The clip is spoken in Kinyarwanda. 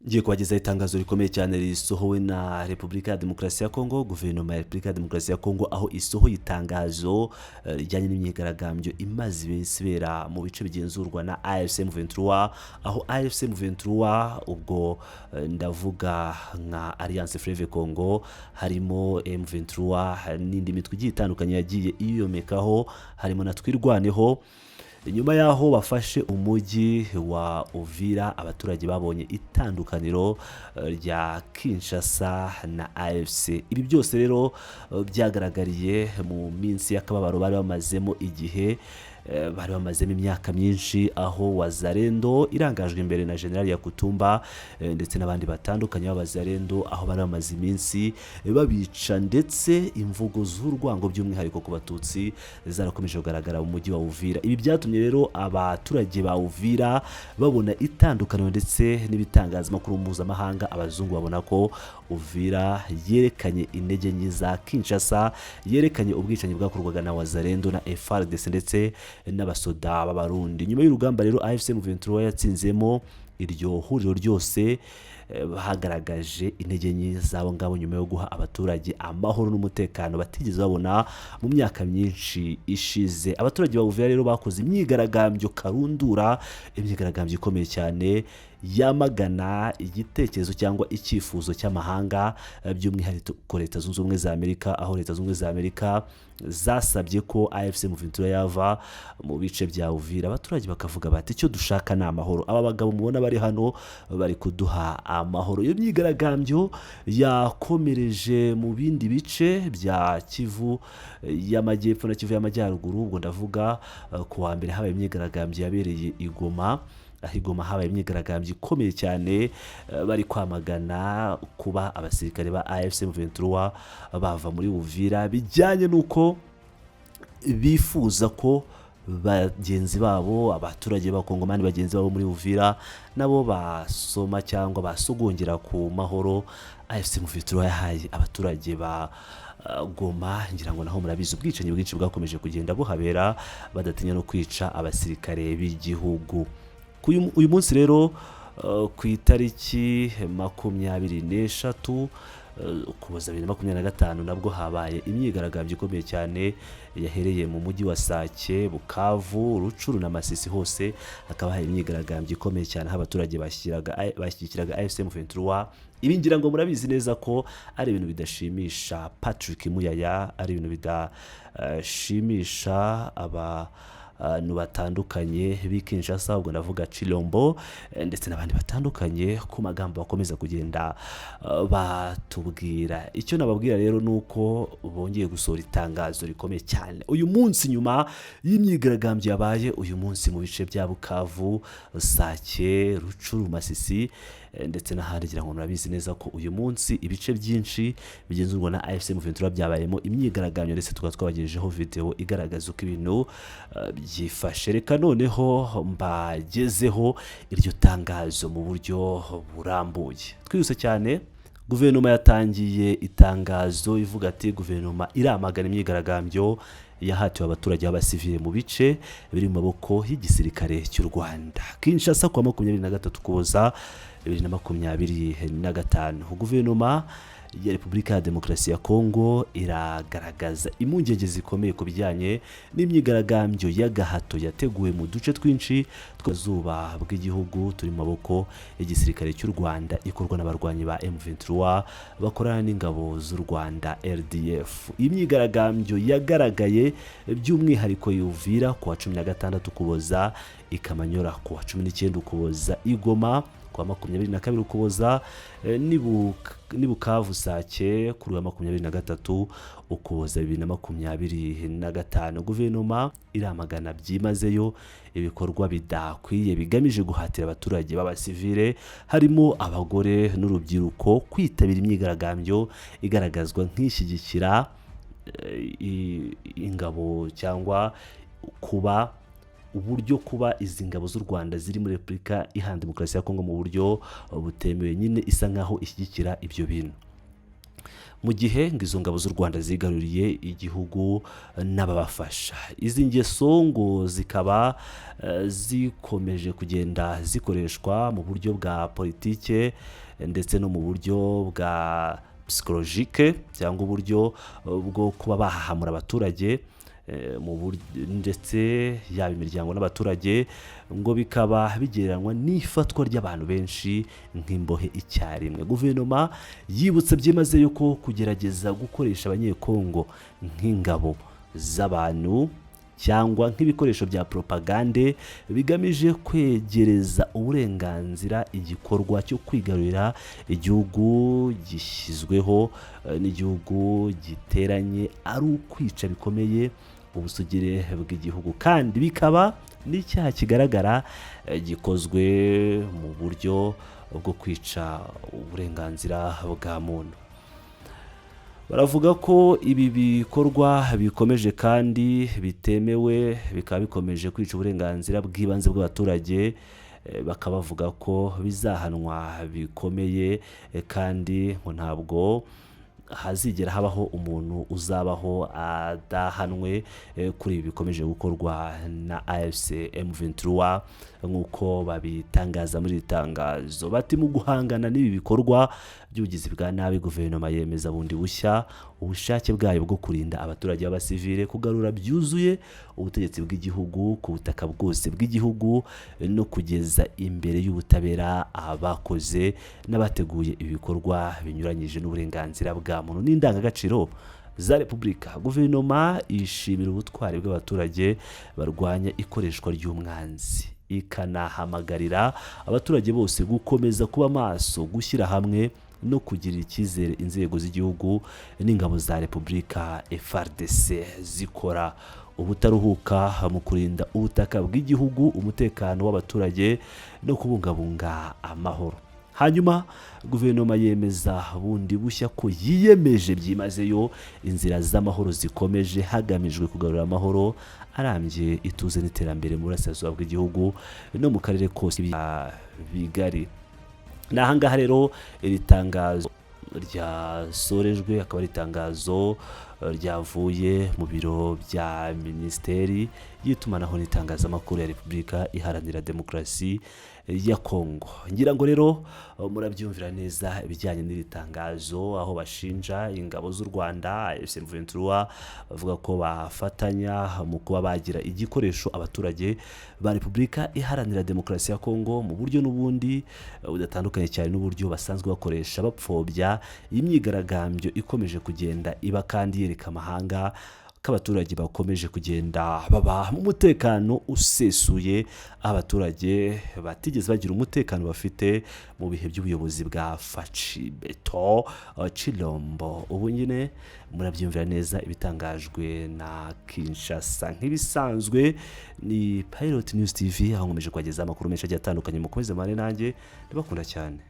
Ngiye kubagezaho itangazo rikomeye cyane risohowe na Repubulika ya Demokarasi ya Kongo, guverinoma ya Repubulika ya Demokarasi ya Kongo, aho isohoye itangazo rijyanye n'imyigaragambyo imaze iminsi ibera mu bice bigenzurwa na AFC M23, aho AFC M23 ubwo ndavuga nka Alliance Fleuve Congo, harimo M23 n'indi mitwe igiye itandukanye yagiye iyomekaho, harimo na Twirwaneho. Nyuma yaho bafashe umujyi wa Uvira, abaturage babonye itandukaniro rya Kinshasa na AFC. Ibi byose rero byagaragariye mu minsi y'akababaro bari bamazemo igihe, bari bamazemo imyaka myinshi, aho Wazalendo irangajwe imbere na General Yakutumba ndetse n'abandi batandukanye b'Abazalendo, aho bari bamaze iminsi babica, ndetse imvugo z'urwango by'umwihariko ku Batutsi zarakomeje kugaragara mu mujyi wa Uvira. Ibi byatumye rero abaturage ba Uvira babona itandukaniro, ndetse n'ibitangazamakuru mpuzamahanga abazungu babona ko Uvira yerekanye intege nke za Kinshasa, yerekanye ubwicanyi bwakorwaga na Wazalendo na FARDC ndetse n'abasoda b'Abarundi. Nyuma y'urugamba rero AFC M23 yatsinzemo iryo huriro ryose, bagaragaje intege nke zabo ngabo nyuma yo guha abaturage amahoro n'umutekano batigeze babona mu myaka myinshi ishize. Abaturage ba Uvira rero bakoze imyigaragambyo karundura, imyigaragambyo ikomeye cyane yamagana igitekerezo cyangwa icyifuzo cy'amahanga, by'umwihariko Leta Zunze Ubumwe za Amerika, aho Leta Zunze Ubumwe za Amerika zasabye ko AFC M23 yava mu bice bya Uvira. Abaturage bakavuga bati icyo dushaka ni amahoro, aba bagabo mubona bari hano bari kuduha amahoro. Iyo myigaragambyo yakomereje mu bindi bice bya Kivu y'Amajyepfo na Kivu y'Amajyaruguru. Ubwo ndavuga ku wa mbere habaye imyigaragambyo yabereye i Goma. Igoma habaye imyigaragambyo ikomeye cyane, bari kwamagana kuba abasirikare ba AFC M23 bava muri Uvira, bijyanye nuko bifuza ko bagenzi babo, abaturage b'Abakongomani bagenzi babo muri Uvira, nabo basoma cyangwa basogongera ku mahoro AFC M23 yahaye abaturage ba Goma. Ngira ngo naho murabizi ubwicanyi bwinshi bwakomeje kugenda buhabera, badatinya no kwica abasirikare b'igihugu. Uyu munsi rero ku itariki 23 Ukuboza 2025 nabwo habaye imyigaragambyo ikomeye cyane yahereye mu mujyi wa Sake, Bukavu, Rucuru na Masisi. Hose hakaba hari imyigaragambyo ikomeye cyane aho abaturage bashyigikiraga AFC M23. Ibi ngira ngo murabizi neza ko ari ibintu bidashimisha Patrick Muyaya, ari ibintu bidashimisha abantu batandukanye b'Kinshasa, ubwo ndavuga Chilombo ndetse n'abandi batandukanye, ku magambo bakomeza kugenda batubwira. Icyo nababwira rero nuko bongeye gusohora itangazo rikomeye cyane uyu munsi, nyuma y'imyigaragambyo yabaye uyu munsi mu bice bya Bukavu, Sake, Rucuru, Masisi ndetse n'ahandi. Ngira ngo murabizi neza ko uyu munsi ibice byinshi bigenzurwa na AFC M23 byabayemo imyigaragambyo, ndetse tukaba twabagejejeho video igaragaza uko ibintu byifashe. Reka noneho mbagezeho iryo tangazo mu buryo burambuye twihuse cyane. Guverinoma yatangiye itangazo ivuga ati guverinoma iramagana imyigaragambyo yahatiwe abaturage b'abasivile mu bice biri mu maboko y'igisirikare cy'u Rwanda. Kinshasa kwa 23 Ukuboza 2025, guverinoma ya Repubulika ya Demokarasi ya Kongo iragaragaza impungenge zikomeye ku bijyanye n'imyigaragambyo y'agahato yateguwe mu duce twinshi tw'azuba bw'igihugu turi mu maboko y'igisirikare cy'u Rwanda, ikorwa n'abarwanyi ba M23 bakorana n'ingabo z'u Rwanda RDF. Imyigaragambyo yagaragaye by'umwihariko y'Uvira ku wa 16 Ukuboza, Ikamanyora ku wa 19 Ukuboza, Igoma kwa 22 Ukuboza, Bukavu, Sake kuri wa 23 Ukuboza 2025. Guverinoma iramagana byimazeyo ibikorwa bidakwiye bigamije guhatira abaturage b'abasivile, harimo abagore n'urubyiruko, kwitabira imyigaragambyo igaragazwa nk'ishyigikira ingabo cyangwa kuba izi ngabo z'u Rwanda ziri muri Repubulika Iharanira Demokarasi ya Kongo mu buryo butemewe, nyine isa nkaho ishyigikira ibyo bintu. mu gihe ngo izo ngabo z'u Rwanda zigaruriye igihugu n'ababafasha. Izi ngeso ngo zikaba zikomeje kugenda zikoreshwa mu buryo bwa politike ndetse no mu buryo bwa psychologique cyangwa uburyo bwo kuba bahahamura abaturage ndetse yaba imiryango n'abaturage, ngo bikaba bigereranywa n'ifatwa ry'abantu benshi nk'imbohe icyarimwe. Guverinoma yibutsa byimazeyo ko kugerageza gukoresha abanyekongo nk'ingabo z'abantu cyangwa nk'ibikoresho bya propagande bigamije kwegereza uburenganzira igikorwa cyo kwigarurira igihugu gishyizweho n'igihugu giteranye ari ukwica bikomeye ubusugire bw'igihugu, kandi bikaba n'icyaha kigaragara gikozwe mu buryo bwo kwica uburenganzira bwa muntu. Baravuga ko ibi bikorwa bikomeje kandi bitemewe, bikaba bikomeje kwica uburenganzira bw'ibanze bw'abaturage, bakaba bavuga ko bizahanwa bikomeye kandi ngo ntabwo hazigera habaho umuntu uzabaho adahanwe kuri ibi bikomeje gukorwa na AFC M23 nk'uko babitangaza muri iri tangazo. Bati mu guhangana n'ibi bikorwa by'ubugizi bwa nabi, guverinoma yemeza bundi bushya ubushake bwayo bwo kurinda abaturage b'abasivile, kugarura byuzuye ubutegetsi bw'igihugu ku butaka bwose bw'igihugu no kugeza imbere y'ubutabera abakoze n'abateguye ibikorwa binyuranyije n'uburenganzira bwa muntu n'indangagaciro za Repubulika. Guverinoma ishimira ubutwari bw'abaturage barwanya ikoreshwa ry'umwanzi, ikanahamagarira abaturage bose gukomeza kuba maso, gushyira hamwe no kugirira icyizere inzego z'igihugu n'ingabo za Repubulika FARDC zikora ubutaruhuka mu kurinda ubutaka bw'igihugu, umutekano w'abaturage no kubungabunga amahoro. Hanyuma guverinoma yemeza bundi bushya ko yiyemeje byimazeyo inzira z'amahoro zikomeje hagamijwe kugarura amahoro arambye, ituze n'iterambere mu burasirazuba bw'igihugu no mu karere kose bigari. Nahangaha rero iri tangazo ryasorejwe, akaba ari itangazo ryavuye mu biro bya Minisiteri y'itumanaho n'itangazamakuru ya Repubulika Iharanira Demokarasi ya Kongo. Ngira ngo rero murabyumvira neza ibijyanye n'iri tangazo, aho bashinja ingabo z'u Rwanda M23 bavuga ko bafatanya mu kuba bagira igikoresho abaturage ba Repubulika Iharanira Demokarasi ya Kongo mu buryo n'ubundi budatandukanye cyane n'uburyo basanzwe bakoresha bapfobya imyigaragambyo ikomeje kugenda iba kandi yereka amahanga k'abaturage bakomeje kugenda baba mu mutekano usesuye, abaturage batigeze bagira umutekano bafite mu bihe by'ubuyobozi bwa Faci Beto Chilombo. Ubu nyine murabyumvira neza ibitangajwe na Kinshasa. Nk'ibisanzwe ni Pilot News TV, aho nkomeje kwageza amakuru menshi agiye atandukanye. Mukomeze mane nanjye, ndabakunda cyane.